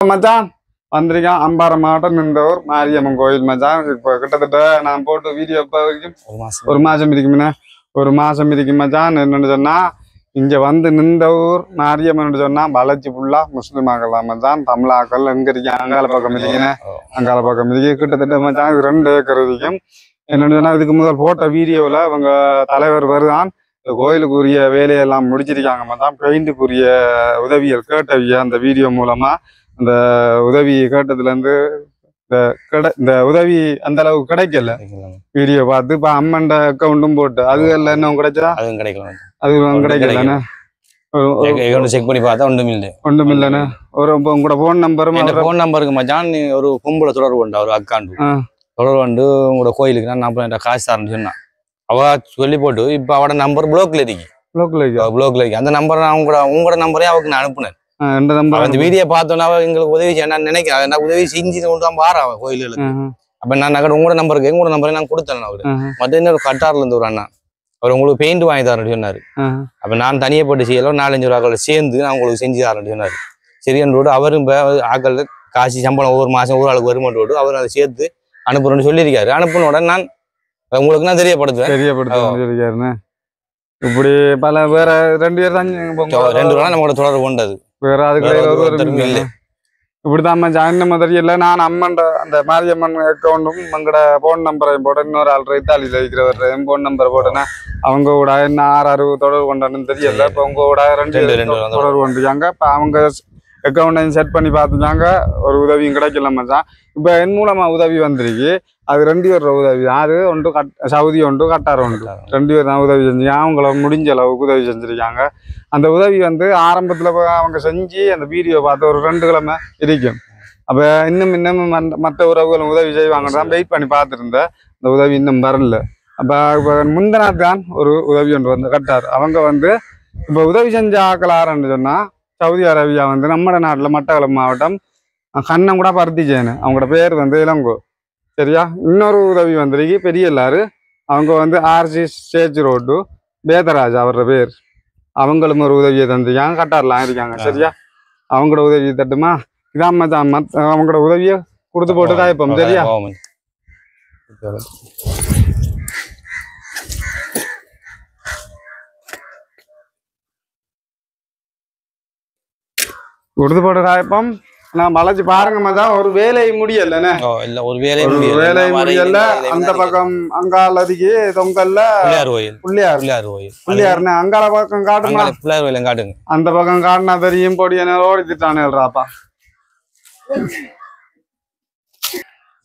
மச்சான் வந்திருக்கேன் அம்பாரம் மாவட்டம் நின்றவர் மாரியம்மன் கோயில் மச்சான். இப்போ கிட்டத்தட்ட நான் போட்டு வீடியோ இப்போ வரைக்கும் ஒரு மாசம் இருக்குமுண்ணே. ஒரு மாசம் இருக்கு மச்சான். என்னன்னு சொன்னா இங்க வந்து நின்றவர் மாரியம்மன் சொன்னா வளர்ச்சி ஃபுல்லா முஸ்லிமாக்கலாம் மச்சான். தமிழாக்கள் எங்க இருக்கு அங்கால பக்கம் இருக்கீங்கன்னு அங்கால பக்கம் இருக்கு. கிட்டத்தட்ட மச்சான் 2 ஏக்கர் இருக்கும். என்னன்னு சொன்னா இதுக்கு முதல் போட்ட வீடியோல அவங்க தலைவர் வருதான் கோயிலுக்குரிய வேலையெல்லாம் முடிச்சிருக்காங்க மச்சான். பெயிண்ட்டுக்குரிய உதவிகள் கேட்டவிய அந்த வீடியோ மூலமா அந்த உதவி கேட்டதுல இருந்து இந்த உதவி அந்த அளவுக்கு கிடைக்கல. வீடியோ பார்த்து இப்ப அம்மன்ட அக்கௌண்ட்டும் போட்டு அது எல்லாம் இன்னும் கிடைச்சா அதுவும் கிடைக்கலண்ணே. செக் பண்ணி பார்த்தா ஒன்றும் இல்லைண்ணே. ஒரு உங்களோட போன் நம்பருக்கு மச்சான் ஒரு கும்பல தொடர்பு கொண்டு ஒரு அக்கௌண்ட் தொடர்பு கொண்டு உங்களோட கோயிலுக்கு நான் 40,000 காசு தரேன்னு சொன்னான். அவ சொல்லி போட்டு இப்ப அவட நம்பர் ப்ளோக்ல இருக்கு. அந்த நம்பர் நான் உங்களோட நம்பரே அவருக்கு நான் அனுப்புனேன். அந்த வீடியோ பார்த்தோன்னா எங்களுக்கு உதவி செய்ய நான் நினைக்கிறேன். நான் உதவி செஞ்சு கொண்டு தான் வாரா கோயிலுக்கு. அப்ப நான் உங்களோட நம்பரை நான் கொடுத்தேன். அவரு மற்ற இன்னொரு கட்டார்ல இருந்து ஒரு அண்ணா அவர் உங்களுக்கு பெயிண்ட் வாங்கி தரேன்னு சொன்னாரு. அப்ப நான் தனியே போட்டு செய்யலாம் 4-5 ரூபாய்களை சேர்ந்து நான் உங்களுக்கு செஞ்சு தரேன்னு சொன்னாரு. சரின்னு அவரும் ஆக்கள் காசு சம்பளம் ஒவ்வொரு மாசம் ஒரு ஆளுக்கு வருமானோடு அவர் அதை சேர்த்து அனுப்புறேன்னு சொல்லியிருக்காரு. அனுப்பின உடனே நான் உங்களுக்கு நான் தெரியப்படுத்துவேன். இப்படி பல வேற 2 பேர் தான் 2 ரூபா நம்மளோட தொடர்பு கொண்டது வேற அதுக்கு இப்படிதான் ஜாயின் தெரியல. நான் அம்மன் அந்த மாரியம்மன் அக்கௌண்ட்டும் உங்களோட போன் நம்பரையும் போட இன்னொரு ஆள் இத்தாலியில இருக்கிறவர் போன் நம்பர் போட்டேன்னா அவங்க கூட என்ன 6 தொடர்பு கொண்டான்னு தெரியல. இப்ப உங்க கூட 2 தொடர்பு கொண்டுருக்காங்க. இப்ப அவங்க அக்கௌண்டையும் செட் பண்ணி பார்த்துட்டாங்க. ஒரு உதவியும் கிடைக்கல மச்சான். இப்ப என் மூலமா உதவி வந்திருக்கு. அது 2 பேர் உதவி. அது ஒன்று சவுதி ஒன்று கட்டார் ஒன்று 2 பேர் தான் உதவி செஞ்சாங்க. அவங்கள முடிஞ்ச அளவுக்கு உதவி செஞ்சிருக்காங்க. அந்த உதவி வந்து ஆரம்பத்துல அவங்க செஞ்சு அந்த வீடியோ பார்த்து ஒரு 2 கிழமை இருக்கும். அப்ப இன்னும் மற்ற உறவுகளும் உதவி செய்வாங்கன்னு தான் வெயிட் பண்ணி பார்த்துருந்தேன். அந்த உதவி இன்னும் வரல. அப்ப முந்தநாத் தான் ஒரு உதவி ஒன்று வந்து கட்டார். அவங்க வந்து இப்ப உதவி செஞ்ச ஆக்கள் ஆரன்னு சொன்னா சவுதி அரேபியா வந்து நம்ம நாட்டுல மட்டக்களப்பு மாவட்டம் கண்ணங்குடா பருத்தி செய்யணும். அவங்களோட பேர் வந்து இளங்கோ. சரியா? இன்னொரு உதவி வந்திருக்கு பெரிய எல்லாரு. அவங்க வந்து ஆர்சி ஸ்டேஜ் ரோடு வேதராஜ் அவரோட பேர். அவங்களும் ஒரு உதவியை தந்துருக்காங்க. கட்டார்லாம் இருக்காங்க. சரியா? அவங்களோட உதவி தட்டுமா? இதான் மச்சான் அவங்களோட உதவியை கொடுத்து போட்டு தான் இப்போ. சரியா? கொடுத்து போட்டு காயப்பம் நான் வளைச்சு பாருங்க மச்சான். ஒரு வேலை முடியலண்ணே. ஒரு வேலை முடியல. அந்த பக்கம் அங்கால அதிகி தொங்கல்ல புள்ளியாருண்ணே. அங்கால பக்கம் காட்டுங்க. அந்த பக்கம் காட்டினா தெரியும் பொடி என்ன ஓடித்துட்டானேப்பா.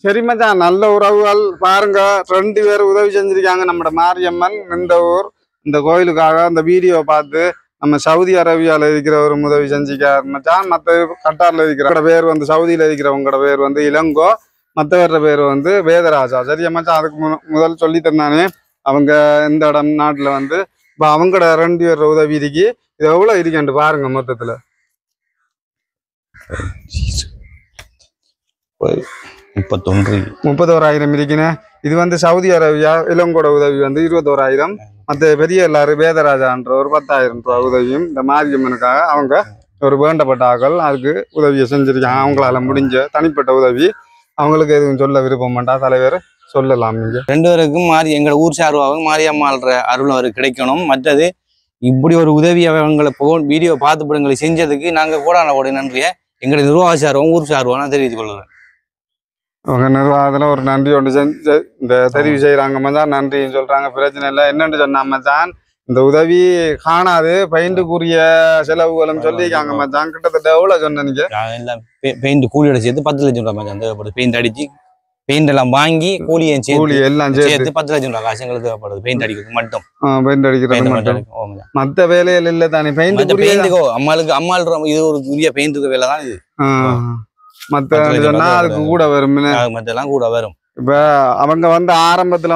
சரி மச்சான், நல்ல உறவுகள் பாருங்க. 2 பேர் உதவி செஞ்சிருக்காங்க. நம்மட மாரியம்மன் இந்த ஊர் இந்த கோயிலுக்காக அந்த வீடியோ பார்த்து நம்ம சவுதி அரேபியாவில் இருக்கிற ஒரு உதவி செஞ்சிக்கார் மச்சான். மற்ற கட்டார்ல இருக்கிற பேர் வந்து சவுதியில இருக்கிறவங்களோட பேர் வந்து இளங்கோ. மற்றவர பேர் வந்து வேதராஜா. சரியா மச்சான்? அதுக்கு முதல் சொல்லி தந்தானே அவங்க இந்த இடம் நாட்டுல வந்து இப்போ அவங்களோட 2 பேர் உதவி இருக்கு. இது எவ்வளவு இருக்குன்ட்டு பாருங்க. மொத்தத்துல 31,000 இருக்குன்னு. இது வந்து சவுதி அரேபியா இளங்கோட உதவி வந்து 21,000. மற்ற பெரிய எல்லாரும் வேதராஜான்ற ஒரு 10,000 ரூபா உதவியும் இந்த மாரியம்மனுக்காக அவங்க ஒரு வேண்டப்பட்ட ஆக்கள் அதுக்கு உதவியை செஞ்சிருக்காங்க. அவங்களால முடிஞ்ச தனிப்பட்ட உதவி. அவங்களுக்கு எதுவும் சொல்ல விருப்பம் மாட்டா தலைவர் சொல்லலாம். நீங்க 2 பேருக்கும் எங்க ஊர் சார்பாகவும் மாரியம்மாள்ற அருள் அவருக்கு கிடைக்கணும். மற்றது இப்படி ஒரு உதவி அவங்களை வீடியோ பார்த்து எங்களை செஞ்சதுக்கு நாங்க கூட நன்றியை எங்களுடைய நிர்வாக சார்பம் ஊர் சார்பாக நான் தெரிவித்துக் கொள்கிறேன். அவங்க நிர்வாகத்துல ஒரு நன்றி ஒன்று செஞ்சு இந்த தெரிவு செய்யறாங்க மச்சான். நன்றின்னு சொல்றாங்க. பிரச்சனை இல்லை. என்னன்னு சொன்னா மச்சான் இந்த உதவி காணாது பெயிண்ட்டுக்குரிய செலவுகளும் சொல்லியிருக்காங்க மச்சான். கிட்டத்தட்ட எவ்வளவு சொன்னீங்க? பெயிண்ட் கூலியோட சேர்த்து 10 லட்சம் ரூபாய் மச்சான் தேவைப்படுது. பெயிண்ட் அடிச்சு பெயிண்ட் எல்லாம் வாங்கி கூலி எல்லாம் சேர்த்து 10 லட்சம் ரூபாய் காசு எங்களுக்கு தேவைப்படுது. பெயிண்ட் அடிக்கிறது மட்டும். பெயிண்ட் அடிக்கிறது மட்டும். மத்த வேலைகள் இல்ல தானே? பெயிண்ட்டுக்கோ அம்மாள் இது ஒரு உரிய பெயிண்ட்டுக்கு வேலை தான் இது. மத்த சொன்னா அதுக்கு கூட வரும். மத்தெல்லாம் கூட வரும். இப்ப அவங்க வந்து ஆரம்பத்துல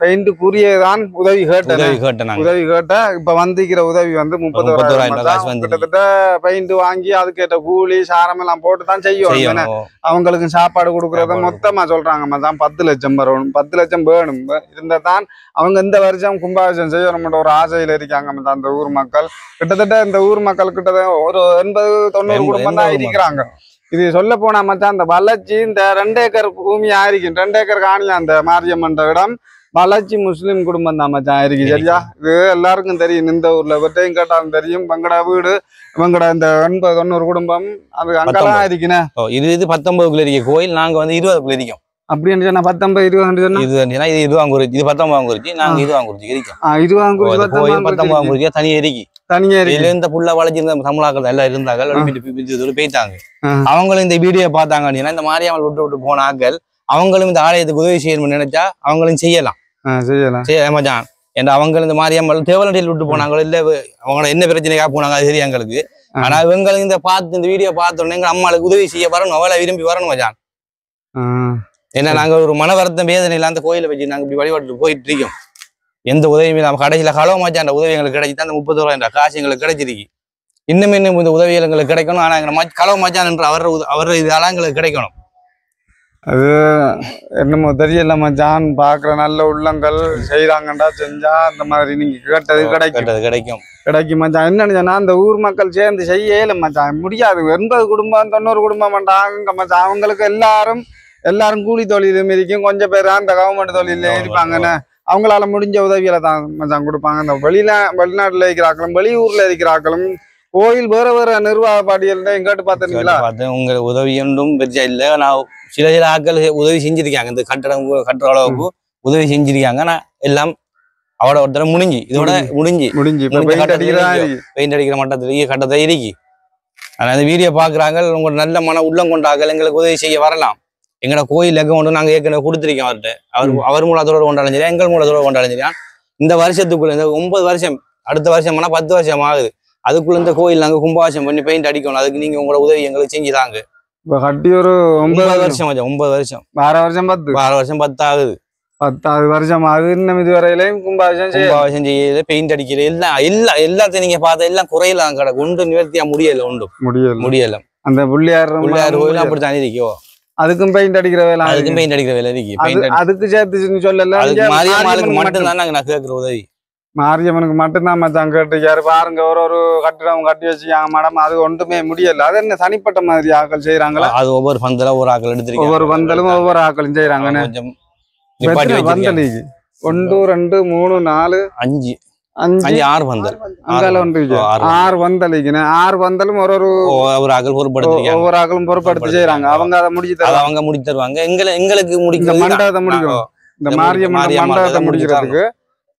பெயிண்ட்டுக்குரியதான் உதவி கேட்டேன் உதவி கேட்ட இப்ப வந்திக்கிற உதவி வந்து 30,000 கிட்டத்தட்ட பெயிண்ட் வாங்கி அதுக்கேற்ற கூலி சாரம் எல்லாம் போட்டுதான் செய்யும். அவங்களுக்கு சாப்பாடு கொடுக்கறத மொத்தமா சொல்றாங்க மச்சான் 10 லட்சம் வரணும் 10 லட்சம் வேணும் இருந்தாதான் அவங்க இந்த வருஷம் கும்பாபிஷேகம் செய்யணும் ஒரு ஆசையில இருக்காங்க மச்சான். அந்த ஊர் மக்கள் கிட்டத்தட்ட இந்த ஊர் மக்கள் கிட்டத்தட்ட ஒரு 80-90 குடும்பம் தான் இருக்கிறாங்க. இது சொல்ல போனா மச்சான் அந்த வளர்ச்சி இந்த 2 ஏக்கர் பூமி ஆயிருக்கும் 2 ஏக்கர் காணியா அந்த மாரியம்மன் இடம் வளர்ச்சி முஸ்லீம் குடும்பம் தான் மச்சான் ஆயிருக்கு. சரியா இது எல்லாருக்கும் தெரியும். இந்த ஊர்ல வெட்டையும் கேட்டாலும் தெரியும். இவங்கட வீடு இவங்கட இந்த 80-90 குடும்பம் அது அங்கெல்லாம் இருக்குண்ணே. இது 19 இருக்க கோயில் நாங்க வந்து 20 இருக்கோம். அப்படின்னு சொன்னா 19-20 இது 19 நாங்க 20 இருக்கோம். 19 தனியா இருக்கு. இந்த புள்ள வளைஞ்சிருந்த தமிழாக்கள் எல்லாம் இருந்தாங்க போயிட்டாங்க. அவங்களும் இந்த வீடியோ பார்த்தாங்க அப்படின்னா இந்த மாரியம்மன் விட்டு போன ஆக்கள் அவங்களும் இந்த ஆலயத்துக்கு உதவி செய்யணும்னு நினைச்சா அவங்களும் செய்யலாம். மச்சான் ஏன்னா அவங்க இந்த மாரியம்மன் தேவலண்டியில் விட்டு போனாங்க இல்ல அவங்க என்ன பிரச்சனைக்காக போனாங்க அது சரி எங்களுக்கு. ஆனா இவங்களுக்கு இந்த வீடியோ பார்த்தோன்னே எங்க அம்மாளுக்கு உதவி செய்ய வரணும் அவளை விரும்பி வரணும் மச்சான். ஏன்னா நாங்க ஒரு மன வருத்தம் வேதனையில அந்த கோயிலை வச்சு நாங்க இப்படி வழிபாட்டு போயிட்டு இருக்கோம். எந்த உதவியும் இல்லாம கடைசியில களவு மாச்சான் அந்த உதவி எங்களுக்கு கிடைச்சி அந்த 30,000 காசு எங்களுக்கு கிடைச்சிருக்கு. இன்னும் இந்த உதவிகள் எங்களுக்கு கிடைக்கணும். ஆனா எங்களை களவு மாச்சான் என்று அவர் இதெல்லாம் எங்களுக்கு கிடைக்கணும். அது என்னமோ தெரியல மச்சான். பாக்குற நல்ல உள்ளங்கள் செய்யறாங்கண்டா செஞ்சா அந்த மாதிரி நீங்க கேட்டது கிடைக்கும் மச்சான். என்னன்னு சொன்னா அந்த ஊர் மக்கள் சேர்ந்து செய்யல மச்சான் முடியாது. 80 குடும்பம் 90 குடும்பம் மாட்டாங்க மச்சான். அவங்களுக்கு எல்லாரும் கூலி தொழிலும் இருக்கும். கொஞ்சம் பேர் அந்த கவர்மெண்ட் தொழில இருப்பாங்கன்னு அவங்களால முடிஞ்ச உதவியில தான் மச்சான் கொடுப்பாங்க. அந்த வெளிநாட்டுல இருக்கிறாக்களும் வெளியூர்ல இருக்கிறாக்களும் கோயில் வேற நிர்வாக பாடியல் கேட்டு பார்த்தீங்களா? உங்க உதவி ஒன்றும் பெருசா இல்ல. நான் சில ஆட்கள் உதவி செஞ்சிருக்காங்க. இந்த கட்டுற அளவுக்கு உதவி செஞ்சிருக்காங்க. ஆனா எல்லாம் அவட ஒருத்தர இதோட முடிஞ்சு பெயிண்ட் அடிக்கிற மட்டத்துல கட்டத்தை இருக்கு. ஆனா அந்த வீடியோ பாக்குறாங்க உங்க நல்ல மன உள்ளம் கொண்டார்கள் எங்களுக்கு உதவி செய்ய வரலாம். எங்களோட கோயில் அக்கௌண்ட் நாங்க ஏற்கனவே கொடுத்துருக்கோம் அவர்கிட்ட. அவர் மூலத்தோடு கொண்டாடும் சரி எங்கள் மூலத்தோடு கொண்டாடும் சரியா. இந்த வருஷத்துக்குள்ள இந்த 9 வருஷம் அடுத்த வருஷம் 10 வருஷம் ஆகுது. அதுக்குள்ள இந்த கோயில் நாங்க கும்பாபிஷேகம் பண்ணி பெயிண்ட் அடிக்கணும். அதுக்கு நீங்க உங்களோட உதவி எங்களுக்கு செஞ்சுதாங்க. இப்ப கட்டி ஒரு 9 வருஷம் 9 வருஷம் 12 வருஷம் 10 ஆகுது 10 வருஷம் ஆகுது. இன்னும் இதுவரையிலையும் கும்பாபிஷேகம் செய்யல பெயிண்ட் அடிக்கல எல்லாத்தையும் நீங்க பார்த்த எல்லாம் குறையலாம் கடை ஒன்று நிவர்த்தியா முடியல. அந்த பிள்ளையார் கோயில் அப்படித்தான் இருக்கோ. அதுக்கும் பெயிண்ட் அடிக்கிற வேலை இருக்கு. அதுக்கு சேர்த்து சொல்லல மாரியம்மனுக்கு மட்டும் தான் நான் கேட்கிற உதவி. மாரியம்மனுக்கு மட்டும்தான் மச்சான் கேட்டிருக்காரு. பாருங்க ஒரு கட்டிடம் கட்டி வச்சுக்காங்க மேடம். அது ஒன்றுமே முடியல. அது என்ன தனிப்பட்ட மாதிரி ஆக்கள் செய்யறாங்களா? அது ஒவ்வொரு பந்தலும் ஒரு ஆக்கள் எடுத்துருக்காங்க. ஒவ்வொரு பந்தலும் ஒவ்வொரு ஆக்களும் செய்யறாங்க. பந்தலிக்கு 1 2 3 4 5 6 பந்தல் 6 பந்தலிக்குன்னு 6 பந்தலும் ஒவ்வொரு ஆக்களும் பொறுப்படுத்தி செய்யறாங்க. அவங்க அதை முடிச்சு தருவாங்க. எங்களுக்கு முடிக்க மண்டபத்தை முடிக்கும். இந்த மாரியம்மன் மண்டபத்தை முடிக்கிறதுக்கு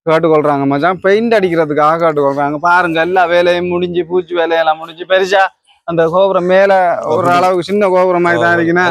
கேட்டுக்கொள்றாங்க மச்சான். பெயிண்ட் அடிக்கிறதுக்காக கேட்டுக்கொள்றாங்க. பாருங்க எல்லா வேலையும் முடிஞ்சு பூச்சி வேலையெல்லாம் முடிஞ்சு பெருசா அந்த கோபுரம் மேல ஒரு அளவுக்கு சின்ன கோபுரம் மாதிரி தான் இருக்குன்னா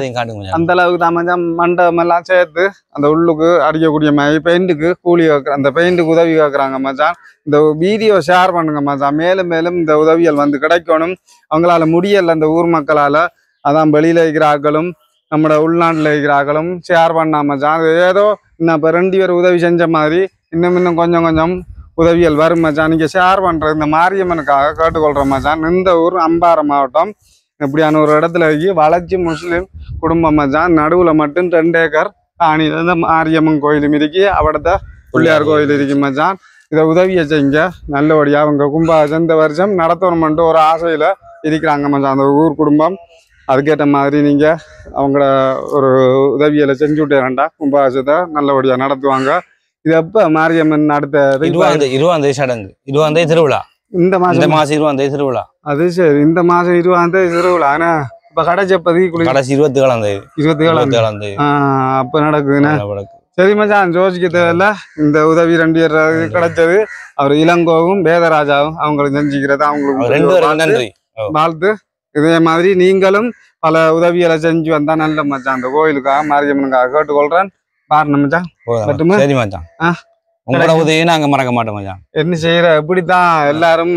அந்த அளவுக்கு தான் மச்சான். மண்டபம் எல்லாம் சேர்த்து அந்த உள்ளுக்கு அடிக்கக்கூடிய மாதிரி பெயிண்ட்டுக்கு கூலி அந்த பெயிண்ட்டுக்கு உதவி கேட்கறாங்க மச்சான். இந்த வீடியோ ஷேர் பண்ணுங்க மச்சான். மேலும் மேலும் இந்த உதவிகள் வந்து கிடைக்கணும். அவங்களால முடியல அந்த ஊர் மக்களால. அதான் வெளியில இருக்கிற ஆக்களும் நம்மளோட உள்நாட்டுல இருக்கிற ஆக்களும் ஷேர் பண்ணா மச்சான். ஏதோ இன்னும் இப்ப 2 பேர் உதவி செஞ்ச மாதிரி இன்னும் கொஞ்சம் உதவிகள் வரும் மச்சான். நீங்க ஷேர் பண்ற இந்த மாரியம்மனுக்காக கேட்டுக்கொள்ற மச்சான். இந்த ஊர் அம்பாறை மாவட்டம் இப்படியான ஒரு இடத்துல வளர்ச்சி முஸ்லீம் குடும்பம் மச்சான். நடுவுல மட்டும் 2 ஏக்கர் காணியில இந்த மாரியம்மன் கோயிலும் இருக்கு. அவடத்த பிள்ளையார் கோயில் இருக்கு மச்சான். இதை உதவியை செய்யுங்க நல்லபடியா. அவங்க கும்பாபிஷேகம் இந்த வருஷம் நடத்தணும்ட்டு ஒரு ஆசையில இருக்கிறாங்க மச்சான் அந்த ஊர் குடும்பம். அதுக்கேற்ற மாதிரி நீங்க அவங்கள ஒரு உதவியில செஞ்சு விட்டேன்டா. கும்பாபிஷேகத்தை நல்லபடியா நடத்துவாங்க. இது எப்ப மாரியம்மன் அடுத்த 20ஆம் தேதி சடங்கு 20ஆம் தேதி திருவிழா. இந்த மாசம் 20ஆம் தேதி திருவிழா. அது சரி இந்த மாசம் 20ஆம் தேதி திருவிழா. ஆனா இப்ப கடைசி எப்போதைக்கு கடைசி 27ஆம் தேதி 27ஆம் தேதி அப்ப நடக்குதுன்னா சரி மச்சான். யோசிக்க தேவையில்ல. இந்த உதவி 2 பேர் கிடைச்சது. அவர் இளங்கோவும் வேதராஜாவும் அவங்களுக்கு செஞ்சுக்கிறது அவங்களுக்கு வாழ்த்து. இதே மாதிரி நீங்களும் பல உதவிகளை செஞ்சு வந்தா நல்ல மச்சான். அந்த கோயிலுக்காக மாரியம்மனுக்காக கேட்டுக்கொள்றேன். பாருங்க மச்சான். சரி மச்சான். உங்களோட உதவியை நாங்க மறக்க மாட்டோம் மச்சான். என்ன செய்யற இப்படித்தான் எல்லாரும்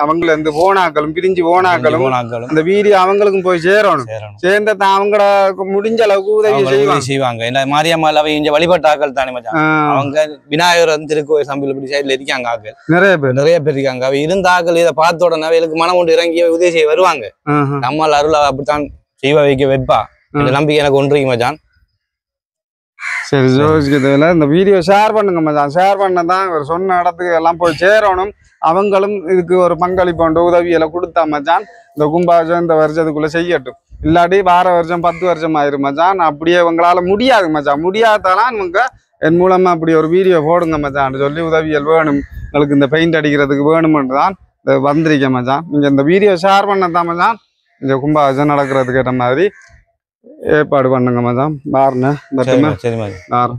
அவங்கள இந்த போனாக்களும் பிரிஞ்சு போனாக்களும் இந்த வீடியோ அவங்களுக்கும் போய் சேரணும். சேர்ந்த அவங்கள முடிஞ்ச அளவுக்கு உதவி செய்வாங்க. இந்த மாரியம்மாள் அவை இங்க வழிபட்ட ஆக்கள் தானே மச்சான். அவங்க விநாயகர் வந்து திருக்கோயில் சம்பில் இப்படி சைட்ல இருக்காங்க ஆக்கள் நிறைய பேர் இருக்காங்க. அவை இருந்த ஆக்கள் இதை பார்த்த உடனே அவைகளுக்கு மனம் கொண்டு இறங்கி உதவி செய்ய வருவாங்க. நம்மால் அருள் அப்படித்தான் செய்வ வைக்க வைப்பா. இந்த நம்பிக்கை எனக்கு ஒன்றிக்கு மச்சான். சரி ஜோசிக்கிறதுல இந்த வீடியோ ஷேர் பண்ணுங்க மச்சான். ஷேர் பண்ணதான் இவர் சொன்ன இடத்துக்கு எல்லாம் போய் சேரணும். அவங்களும் இதுக்கு ஒரு பங்களிப்பு உதவியில கொடுத்தா மச்சான் இந்த கும்பாபிஷேகம் இந்த வருஷத்துக்குள்ள செய்யட்டும். இல்லாட்டி வார வருஷம் 10 வருஷம் ஆயிரும் மச்சான். அப்படியே இவங்களால முடியாது மச்சான். முடியாதாலாம் இவங்க என் மூலமா அப்படி ஒரு வீடியோ போடுங்க மச்சான் சொல்லி உதவியல் வேணும் உங்களுக்கு இந்த பெயிண்ட் அடிக்கிறதுக்கு வேணும்னு தான் வந்திருக்கேன் மச்சான். நீங்க இந்த வீடியோ ஷேர் பண்ணதான் மச்சான் இந்த கும்பாபிஷேகம் நடக்கிறதுக்கு ஏற்ற மாதிரி ஏற்பாடு பண்ணுங்க மச்சான். பாருங்க சரி. பாரு.